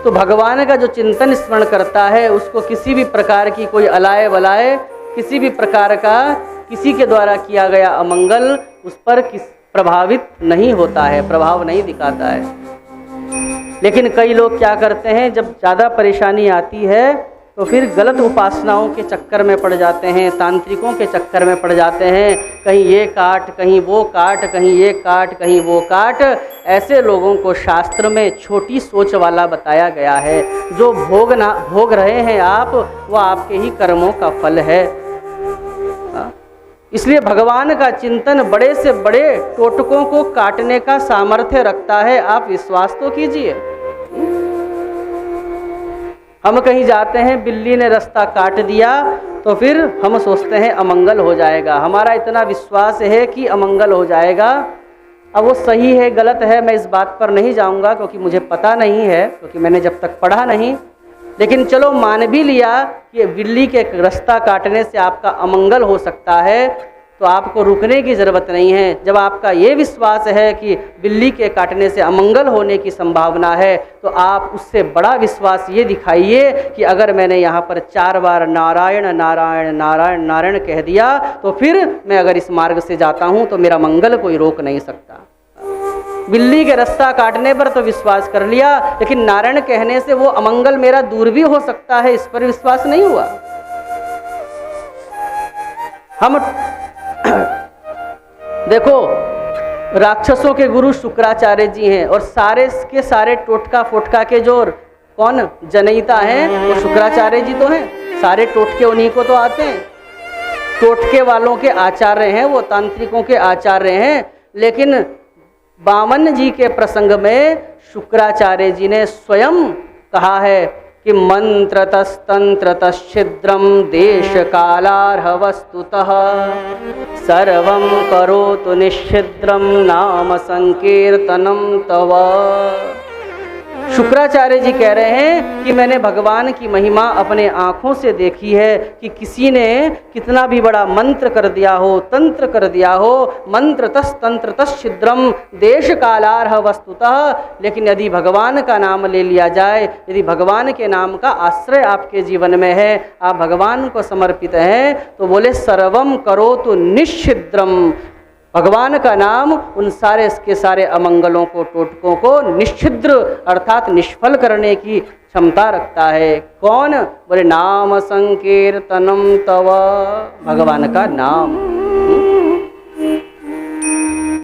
तो भगवान का जो चिंतन स्मरण करता है उसको किसी भी प्रकार की कोई अलाय वलाय, किसी भी प्रकार का किसी के द्वारा किया गया अमंगल उस पर प्रभावित नहीं होता है, प्रभाव नहीं दिखाता है। लेकिन कई लोग क्या करते हैं, जब ज़्यादा परेशानी आती है तो फिर गलत उपासनाओं के चक्कर में पड़ जाते हैं, तांत्रिकों के चक्कर में पड़ जाते हैं। कहीं ये काट, कहीं वो काट, कहीं ये काट, कहीं वो काट। ऐसे लोगों को शास्त्र में छोटी सोच वाला बताया गया है। जो भोग रहे हैं आप, वो आपके ही कर्मों का फल है। इसलिए भगवान का चिंतन बड़े से बड़े टोटकों को काटने का सामर्थ्य रखता है। आप विश्वास तो कीजिए। हम कहीं जाते हैं, बिल्ली ने रास्ता काट दिया तो फिर हम सोचते हैं अमंगल हो जाएगा। हमारा इतना विश्वास है कि अमंगल हो जाएगा। अब वो सही है गलत है मैं इस बात पर नहीं जाऊंगा, क्योंकि मुझे पता नहीं है, क्योंकि मैंने जब तक पढ़ा नहीं। लेकिन चलो मान भी लिया कि बिल्ली के रास्ता काटने से आपका अमंगल हो सकता है, तो आपको रुकने की ज़रूरत नहीं है। जब आपका ये विश्वास है कि बिल्ली के काटने से अमंगल होने की संभावना है, तो आप उससे बड़ा विश्वास ये दिखाइए कि अगर मैंने यहाँ पर 4 बार नारायण नारायण नारायण नारायण कह दिया, तो फिर मैं अगर इस मार्ग से जाता हूँ तो मेरा मंगल कोई रोक नहीं सकता। बिल्ली के रास्ता काटने पर तो विश्वास कर लिया, लेकिन नारायण कहने से वो अमंगल मेरा दूर भी हो सकता है, इस पर विश्वास नहीं हुआ। हम देखो, राक्षसों के गुरु शुक्राचार्य जी हैं, और सारे के सारे टोटका फोटका के जो कौन जनयिता हैं वो शुक्राचार्य जी तो हैं। सारे टोटके उन्हीं को तो आते हैं। टोटके वालों के आचार्य हैं वो, तांत्रिकों के आचार्य हैं। लेकिन वामन जी के प्रसंग में शुक्राचार्य जी ने स्वयं कहा है कि मंत्रतस्तंत्रतश्छिद्रम देश कालार्ह वस्तुतः सर्वं करोतु निश्छिद्रम नाम संकीर्तनम तव। शुक्राचार्य जी कह रहे हैं कि मैंने भगवान की महिमा अपने आँखों से देखी है कि किसी ने कितना भी बड़ा मंत्र कर दिया हो, तंत्र कर दिया हो, मंत्र तस् तंत्र तश्छिद्रम देश कालार्ह वस्तुतः, लेकिन यदि भगवान का नाम ले लिया जाए, यदि भगवान के नाम का आश्रय आपके जीवन में है, आप भगवान को समर्पित हैं, तो बोले सर्वम करोतु निश्छिद्रम। भगवान का नाम उन सारे के सारे अमंगलों को, टोटकों को निश्छिद्र अर्थात निष्फल करने की क्षमता रखता है। कौन? बोले नाम संकीर्तनम तव, भगवान का नाम।